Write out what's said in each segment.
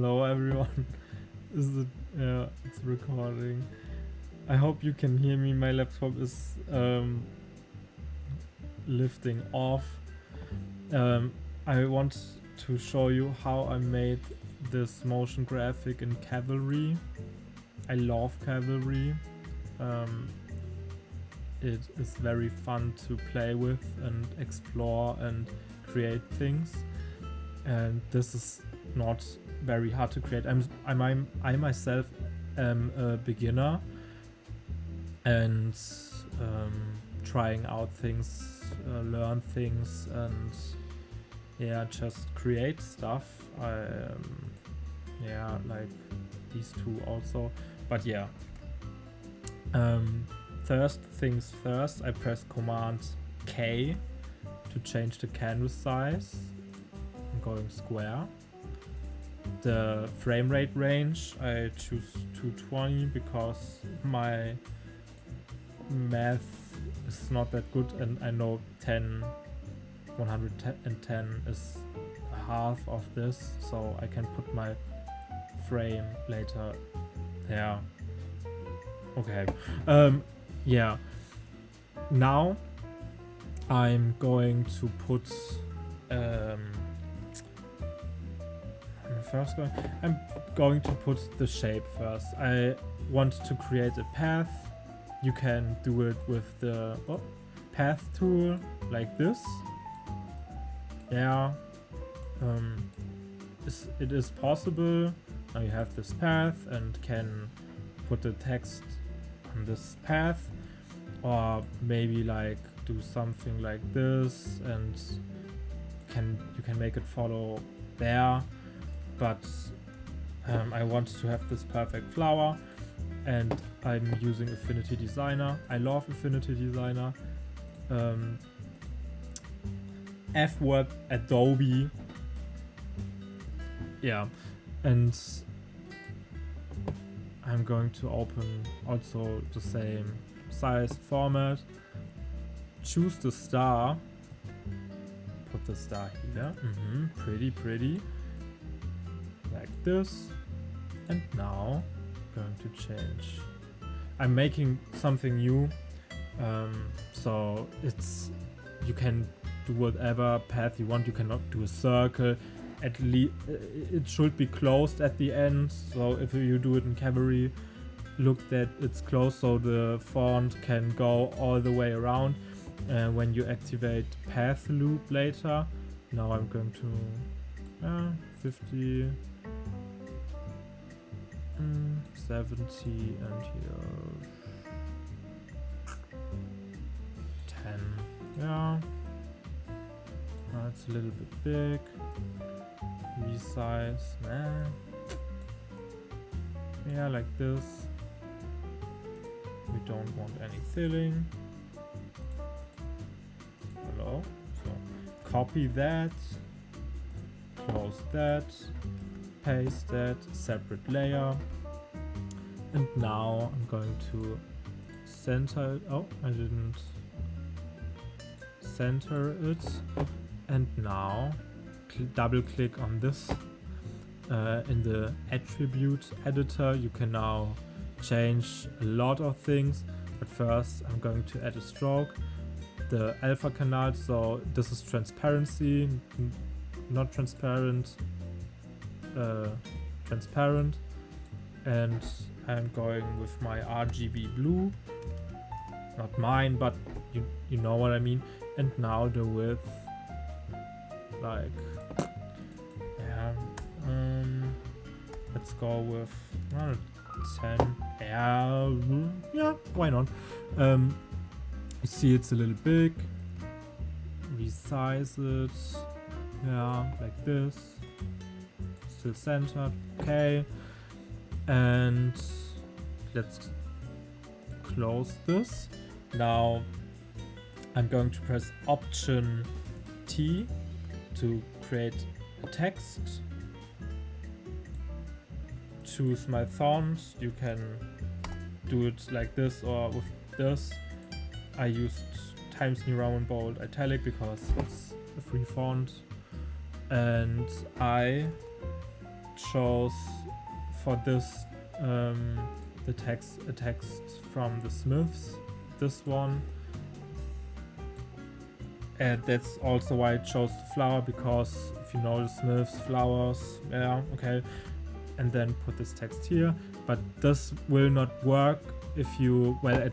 Hello everyone. Is it? Yeah, it's recording. I hope you can hear me. My laptop is lifting off. I want to show you how I made this motion graphic in Cavalry. I love Cavalry. It is very fun to play with and explore and create things. And this is not very hard to create. I myself am a beginner and trying out things, learn things, and yeah, just create stuff. Yeah, like these two also. But yeah. First things first, I press Command K to change the canvas size. I'm going square. The frame rate range, I choose 220 because my math is not that good and I know 110 is half of this, so I can put my frame later there. Okay. Yeah. Now I'm going to put I'm going to put the shape first. I want to create a path. You can do it with the path tool like this. Yeah. It is possible. Now you have this path and can put the text on this path, or maybe like do something like this and you can make it follow there. But I want to have this perfect flower, and I'm using Affinity Designer. I love Affinity Designer. F-word Adobe. Yeah, and I'm going to open also the same size format. Choose the star. Put the star here. Pretty. Like this. And now I'm going to change. I'm making something new. So you can do whatever path you want. You cannot do a circle. At least it should be closed at the end. So if you do it in Cavalry, look that it's closed so the font can go all the way around. When you activate path loop later. Now I'm going to 50, 70, and here 10. Yeah. It's a little bit big. Resize. Yeah, like this. We don't want any filling. Hello. So copy that. Close that. Paste that. Separate layer. And now I'm going to center it. Oh, I didn't center it. And now double click on this. In the attribute editor you can now change a lot of things, but first I'm going to add a stroke, the alpha canal. So this is transparency, not transparent, transparent, and I'm going with my RGB blue, not mine, but you know what I mean. And now the width, like, yeah, let's go with 10. Yeah, why not? You see it's a little big. Resize it. Yeah, like this. Still centered. Okay. And let's close this. Now I'm going to press Option T to create a text. Choose my font. You can do it like this or with this. I used Times New Roman Bold Italic because it's a free font. And I shows for this a text from the Smiths, this one, and that's also why it shows the flower, because if you know the Smiths, flowers, yeah, okay, and then put this text here. But this will not work if you, well,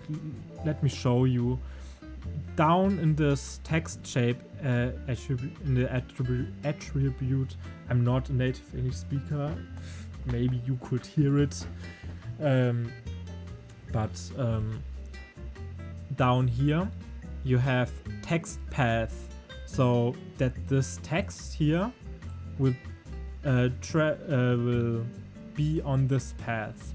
let me show you. Down in this text shape in the attribute, I'm not a native English speaker, maybe you could hear it, but down here you have text path, so that this text here will be on this path.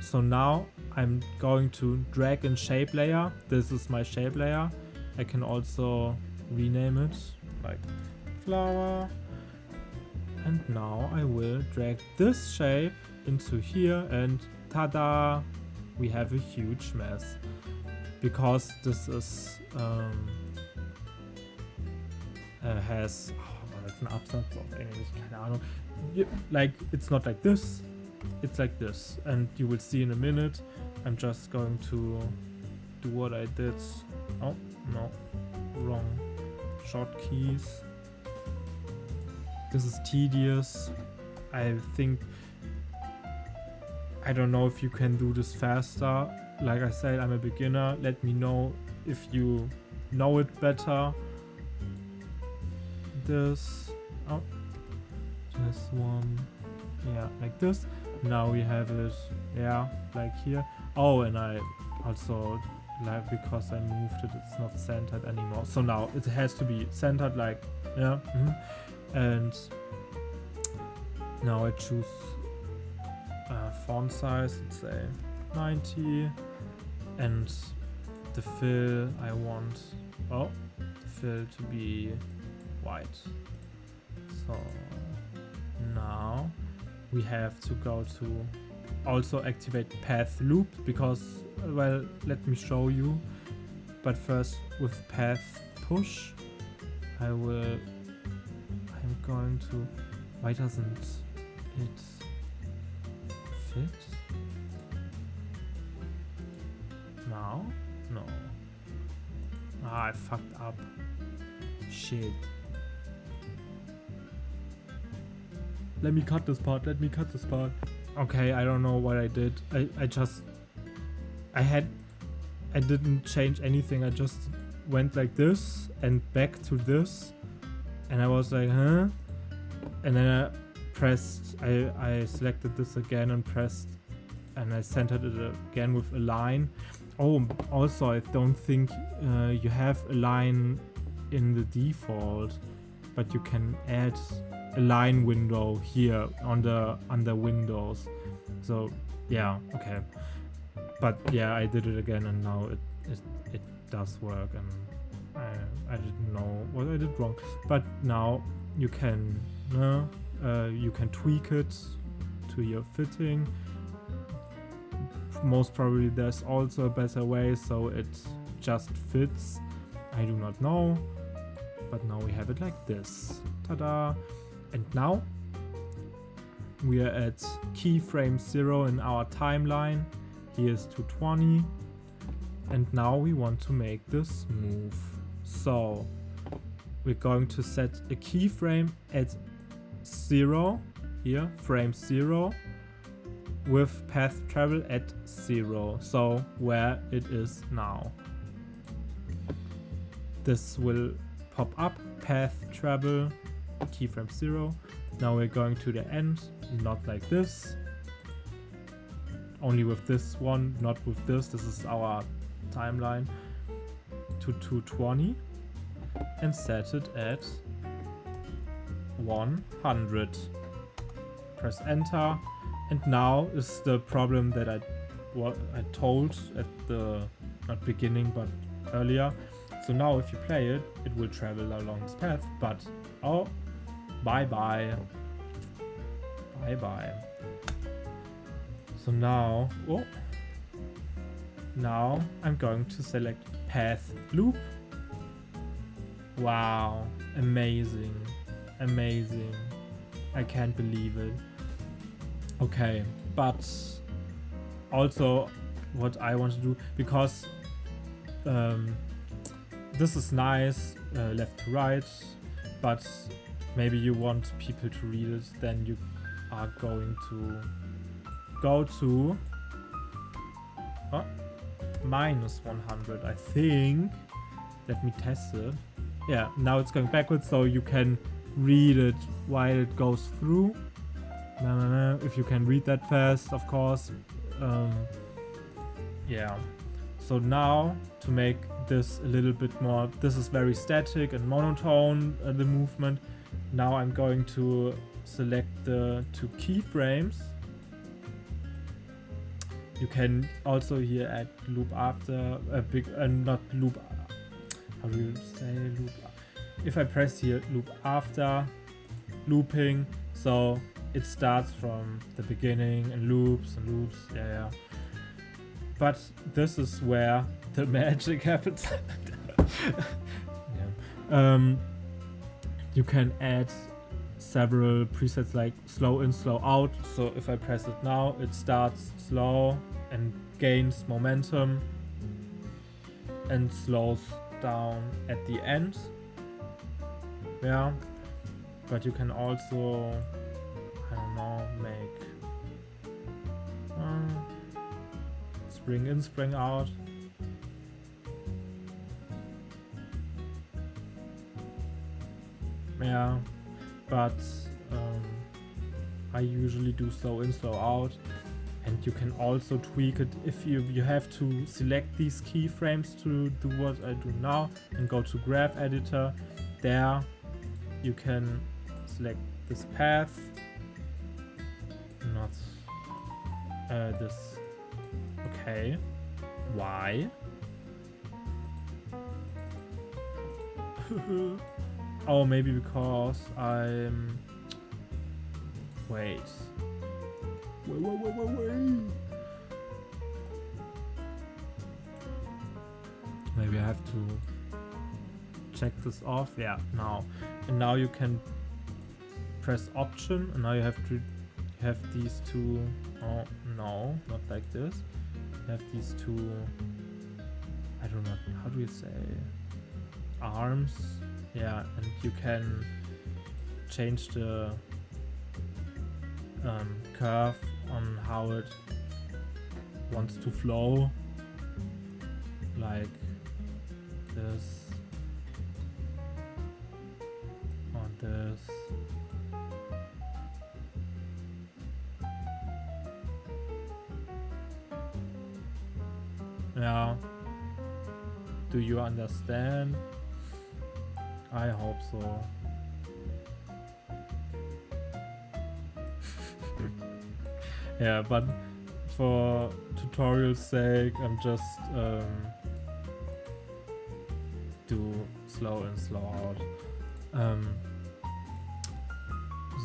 So now I'm going to drag in shape layer. This is my shape layer. I can also rename it like flower. And now I will drag this shape into here, and tada! We have a huge mess. Because this is has, that's an Absatz of English, keine Ahnung. Like, it's not like this, it's like this, and you will see in a minute. I'm just going to do what I did. Oh no, wrong shortkeys. This is tedious. I think, I don't know if you can do this faster. Like I said, I'm a beginner. Let me know if you know it better. This, oh, this one, yeah, like this. Now we have it, yeah, like here. Oh, and I also, like, because I moved it, it's not centered anymore. So now it has to be centered, like, yeah. And now I choose font size, let's say 90, and the fill I want, oh, the fill to be white. So now we have to go to also activate path loop, because, well, let me show you. But first, with path push, I'm going to, why doesn't it fit? Now? No. Ah, I fucked up. Shit. Let me cut this part. Okay, I don't know what I did. I didn't change anything. I just went like this and back to this. And I was like, huh? And then I pressed, I selected this again and pressed, and I centered it again with align. Oh, also, I don't think you have align in the default, but you can add a line window here under Windows. So yeah, okay. But yeah, I did it again, and now it does work, and I didn't know what I did wrong. But now you can tweak it to your fitting. Most probably there's also a better way, so it just fits. I do not know, but now we have it like this. Ta-da! And now we are at keyframe 0 in our timeline. Here's 220. And now we want to make this move. So we're going to set a keyframe at 0, here, frame 0, with path travel at 0. So where it is now. This will pop up, path travel, keyframe 0. Now we're going to the end, not like this. Only with this one, not with this. This is our timeline. To 220 and set it at 100. Press enter, and now is the problem that I told at the, not beginning but earlier. So now if you play it, it will travel along this path, but oh, bye bye. Bye bye. So now, oh, now I'm going to select path loop. Wow, amazing, amazing. I can't believe it. Okay, but also what I want to do, because this is nice, left to right, but maybe you want people to read it, then you are going to go to -100, I think. Let me test it. Yeah, now it's going backwards, so you can read it while it goes through. If you can read that fast, of course. Yeah. So now, to make this a little bit more, this is very static and monotone, the movement. Now I'm going to select the 2 keyframes. You can also here add loop after, not loop, how do you say loop? If I press here loop after, looping, so it starts from the beginning and loops and loops, yeah. But this is where the magic happens. Yeah. You can add several presets like slow in, slow out. So if I press it now, it starts slow and gains momentum and slows down at the end. Yeah. But you can also, I don't know, make spring in, spring out. Yeah, but I usually do slow in, slow out, and you can also tweak it if you have to select these keyframes to do what I do now and go to graph editor. There you can select this path, not this. Okay, why? Oh, maybe because I'm... Wait. Maybe I have to check this off. Yeah, now. And now you can press Option, and now you have these 2... Oh, no, not like this. You have these 2... I don't know, how do you say? Arms. Yeah, and you can change the curve on how it wants to flow, like this, or this. Yeah, do you understand? I hope so. Yeah, but for tutorial's sake, I'm just do slow in, slow out.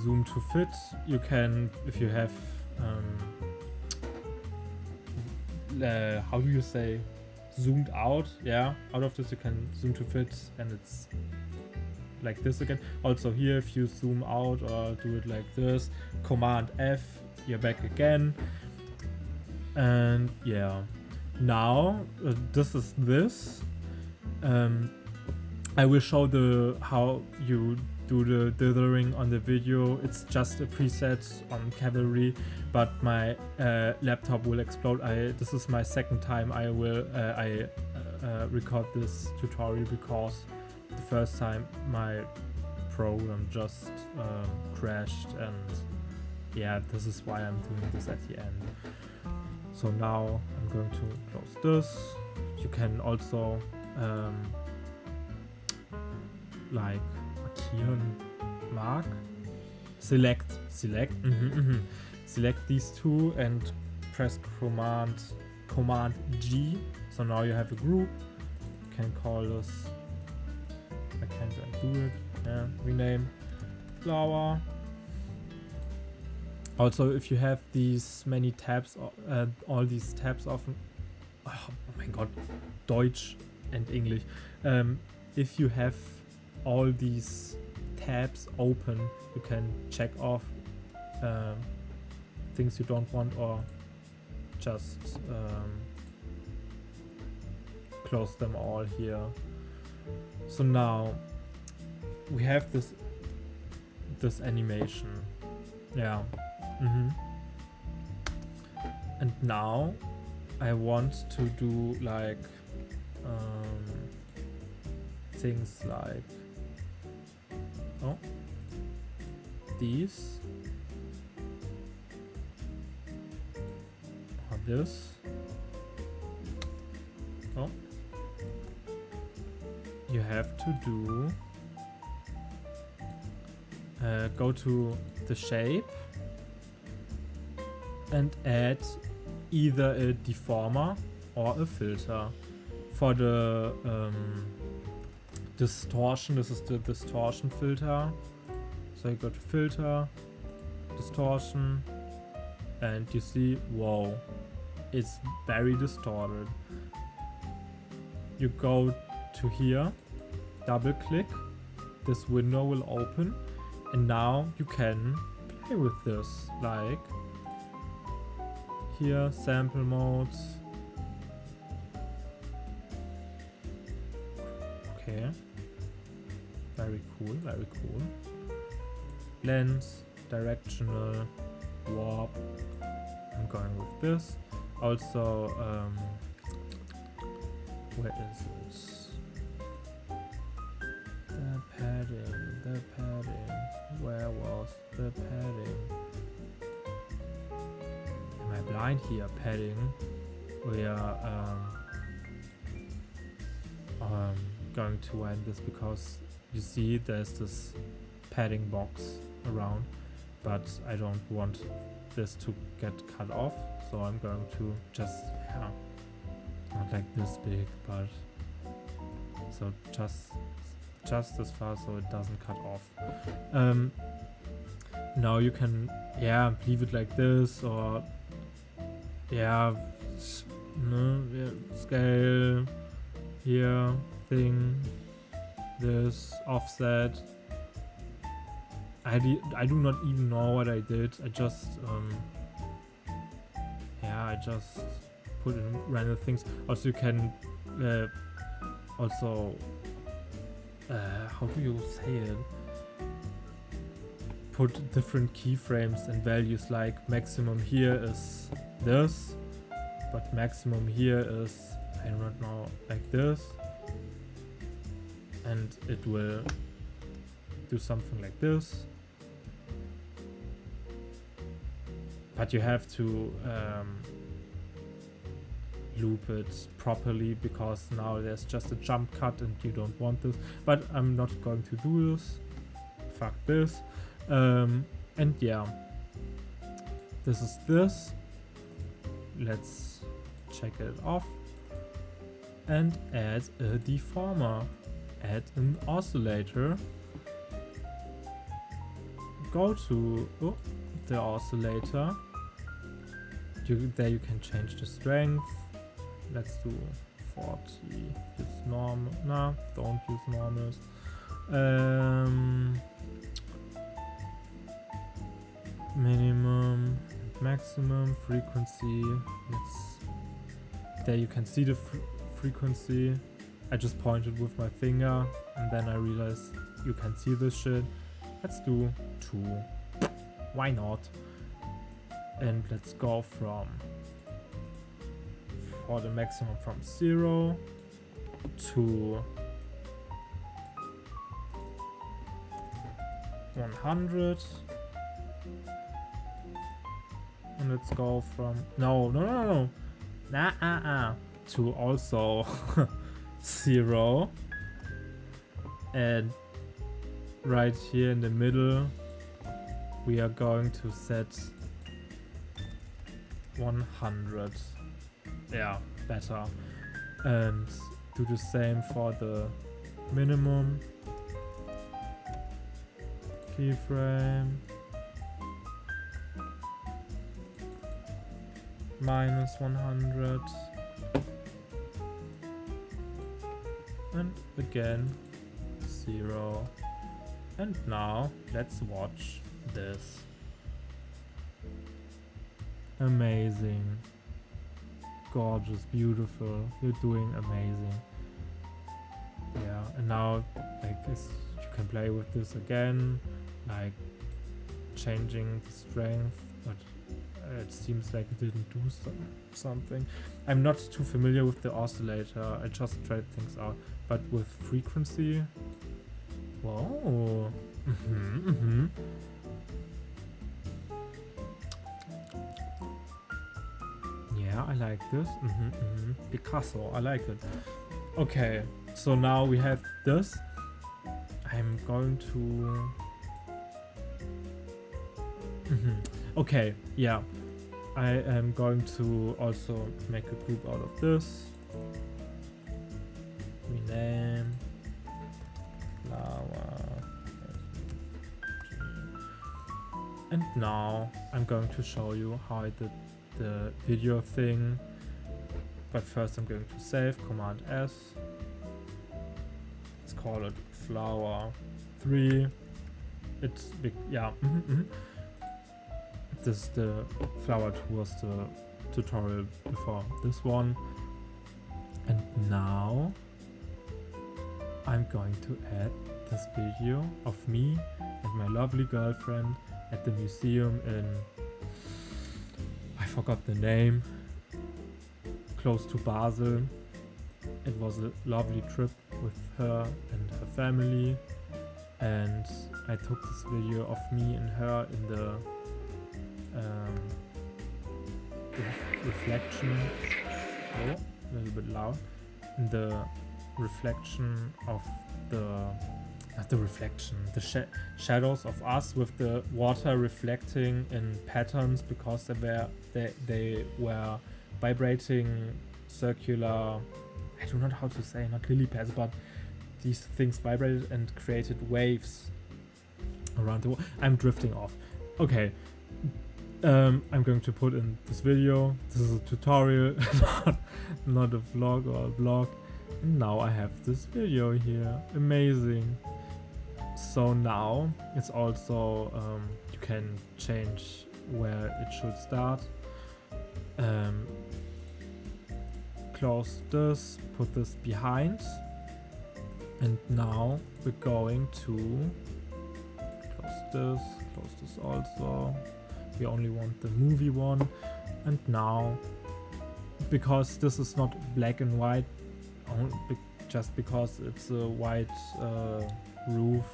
Zoom to fit. You can, if you have how do you say, zoomed out? Yeah, out of this you can zoom to fit, and it's like this again. Also here, if you zoom out or do it like this, Command F, you're back again. And yeah, now this is this. I will show how you do the dithering on the video. It's just a preset on Cavalry, but my laptop will explode. This is my second time I record this tutorial, because the first time my program just crashed, and yeah, this is why I'm doing this at the end. So now I'm going to close this. You can also like select select these 2 and press Command G. So now you have a group. You can call this, I can't do it, yeah, rename flower. Also, if you have these many tabs, all these tabs often, oh my god, Deutsch and English. If you have all these tabs open. You can check off things you don't want, or just close them all here. So now we have this animation. Yeah. And now I want to do like things like these or this. You have to do go to the shape and add either a deformer or a filter. For the distortion, this is the distortion filter. So you go to filter, distortion, and you see, whoa, it's very distorted. You go to here, double click, this window will open, and now you can play with this, like here, sample modes. Okay, very cool, very cool. Lens, directional, warp. I'm going with this. Also, where is this? The padding. Where was the padding? Am I blind here? Padding. We are going to end this because you see there's this padding box around, but I don't want this to get cut off, so I'm going to just, not like this big, but so just as far so it doesn't cut off. Now you can leave it like this, or scale here, thing, this, offset. I do not even know what I did. I just put in random things. Also you can how do you say it? Put different keyframes and values, like maximum here is this, but maximum here is, I don't know, like this, and it will do something like this. But you have to loop it properly, because now there's just a jump cut and you don't want this. But I'm not going to do this. Fuck this. And yeah, this is this. Let's check it off and add a deformer. Add an oscillator. Go to the oscillator. There you can change the strength. Let's do 40. Use normal. No, don't use normals. Minimum, maximum, frequency. There you can see the frequency. I just pointed with my finger and then I realized you can see this shit. Let's do 2. Why not? And let's go for the maximum from 0 to 100. And let's go from to also 0. And right here in the middle we are going to set 100. Yeah, better. And do the same for the minimum. Keyframe. Minus 100. And again 0. And now let's watch this. Amazing. Gorgeous, beautiful. You're doing amazing. Yeah, and now like you can play with this again, like changing the strength, but it seems like it didn't do something. I'm not too familiar with the oscillator. I just tried things out, but with frequency. Whoa. Yeah, I like this. Picasso, I like it. Okay, so now we have this. I'm going to... Okay, yeah. I am going to also make a group out of this. Rename. Flower. And now I'm going to show you how I did the video thing, but first I'm going to save, Command S. Let's call it flower 3. It's big, yeah. This the flower 2 was the tutorial before this one, and now I'm going to add this video of me and my lovely girlfriend at the museum in, I forgot the name, close to Basel. It was a lovely trip with her and her family, and I took this video of me and her in the reflection, oh, a little bit loud, in the reflection of the, not the reflection, the shadows of us, with the water reflecting in patterns because they were vibrating circular, I don't know how to say, not lily pads, but these things vibrated and created waves around the world. I'm drifting off. Okay. I'm going to put in this video. This is a tutorial, not a vlog or a blog. And now I have this video here. Amazing. So now it's also, you can change where it should start. Close this, put this behind. And now we're going to close this also. We only want the movie one. And now, because this is not black and white, just because it's a white roof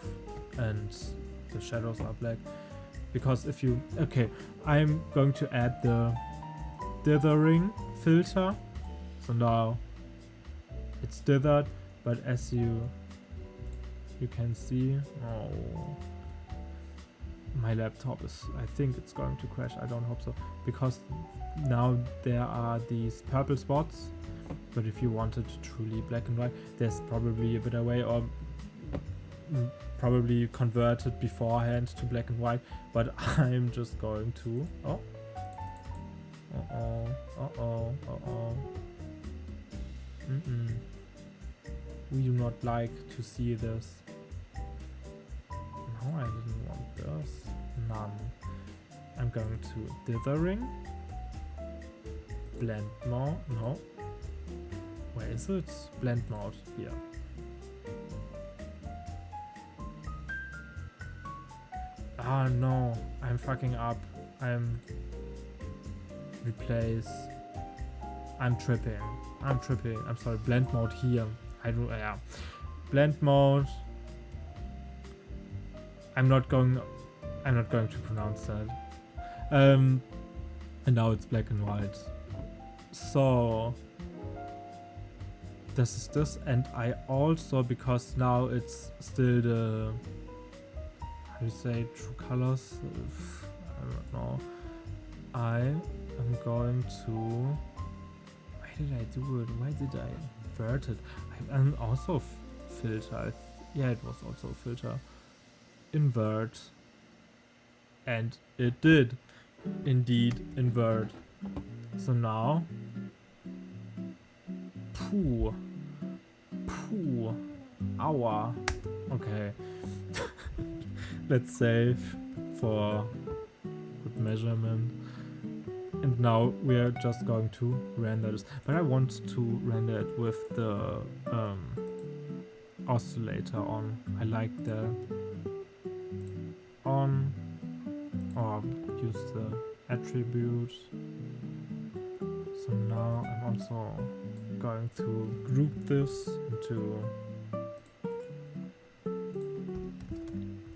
and the shadows are black. Because if you, okay, I'm going to add the dithering filter. So now it's dithered, but as you can see, oh, my laptop is, I think it's going to crash. I don't hope so, because now there are these purple spots. But if you wanted truly black and white, there's probably a better way, or probably converted beforehand to black and white. But I'm just going to, oh, we do not like to see this. No, I didn't want this. None. I'm going to dithering. Blend mode. No. Where is it? Blend mode. Here. Ah, no. I'm fucking up. I'm replace. I'm tripping. I'm sorry. Blend mode here. I do. Yeah. Blend mode. I'm not going to pronounce that. And now it's black and white. So this is this, and I also, because now it's still the, how do you say, true colors? I don't know. I am going to, why did I do it? Why did I invert it? I'm also filter. Yeah, it was also a filter. Invert, and it did indeed invert. So now, aua, okay. Let's save for good measurement. And now we are just going to render this. But I want to render it with the oscillator on. I like the on, or use the attribute. So now I'm also going to group this into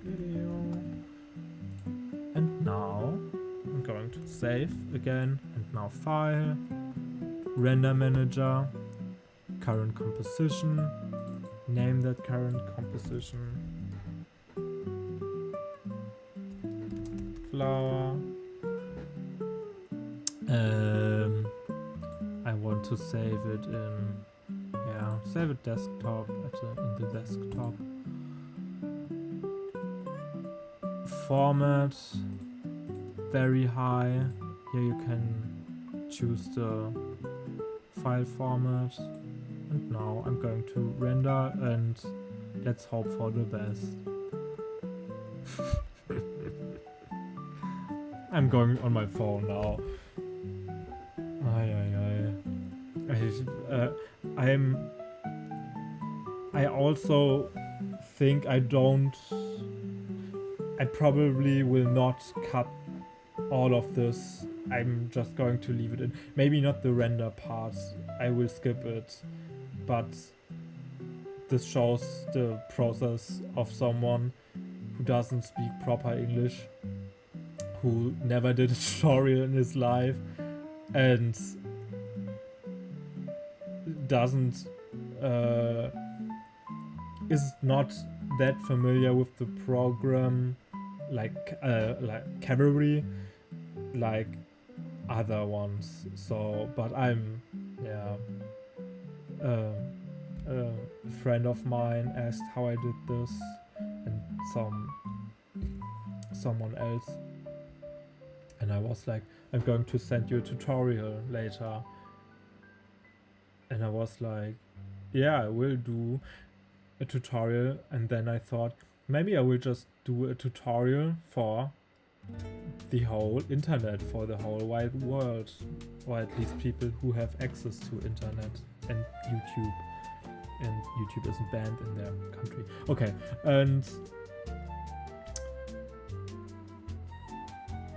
video. And now I'm going to save again, and now file, render manager, current composition, name that current composition, flower. I want to save it in, save it desktop in the desktop. Format, very high. Here you can choose the file format. And now I'm going to render, and let's hope for the best. I'm going on my phone now. I also think I probably will not cut all of this. I'm just going to leave it in. Maybe not the render parts. I will skip it. But this shows the process of someone who doesn't speak proper English, who never did a tutorial in his life, and doesn't is not that familiar with the program like Cavalry, like other ones. So, but I'm a friend of mine asked how I did this, and someone else, and I was like, I'm going to send you a tutorial later. And I was like, yeah, I will do a tutorial. And then I thought, maybe I will just do a tutorial for the whole internet, for the whole wide world, or at least people who have access to internet and YouTube. And YouTube isn't banned in their country. Okay, and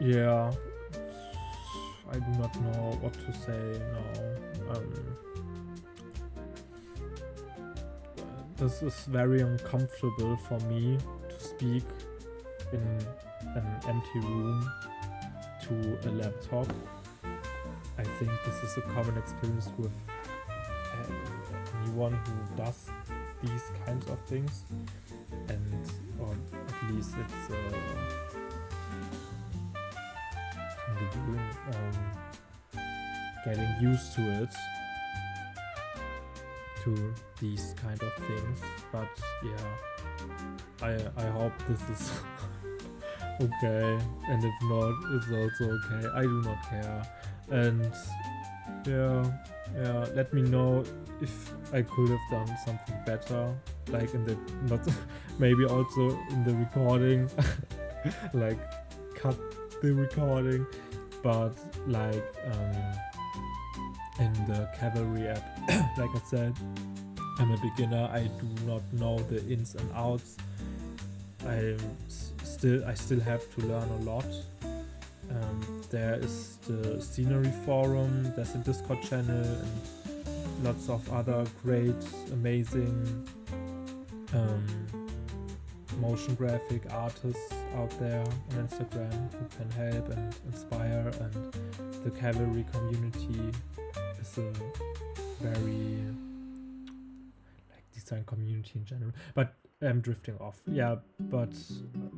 yeah, I do not know what to say now. This is very uncomfortable for me to speak in an empty room to a laptop. I think this is a common experience with anyone who does these kinds of things, and or at least it's getting used to it, to these kind of things. But yeah, I hope this is okay, and if not, it's also okay. I do not care. And yeah, let me know if I could have done something better, like in the maybe also in the recording, like cut the recording, but like in the Cavalry app, like I said, I'm a beginner. I do not know the ins and outs. I still have to learn a lot. There is the scenery forum, there's a Discord channel, and lots of other great, amazing motion graphic artists out there on Instagram who can help and inspire, and the Cavalry community is a very design community in general. But I'm drifting off. Yeah, but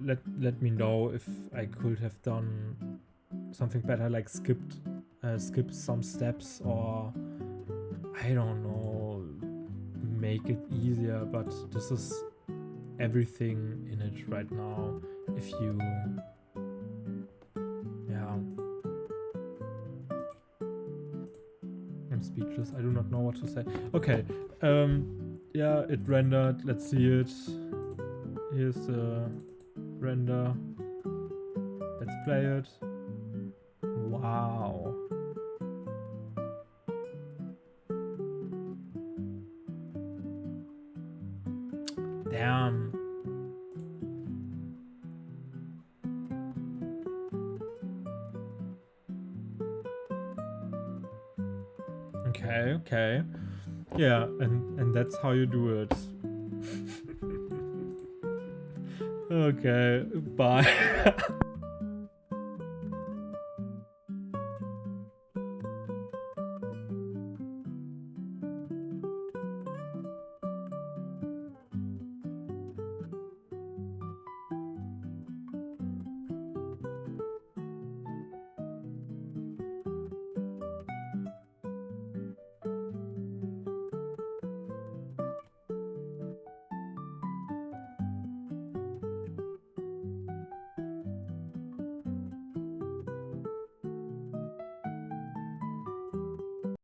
let me know if I could have done something better, like skip some steps, or I don't know, make it easier. But this is everything in it right now. If you I'm speechless. I do not know what to say. Okay, yeah, it rendered. Let's see it. Here's the render. Let's play it. Wow. Damn. Okay, okay. Yeah, and that's how you do it. Okay, bye.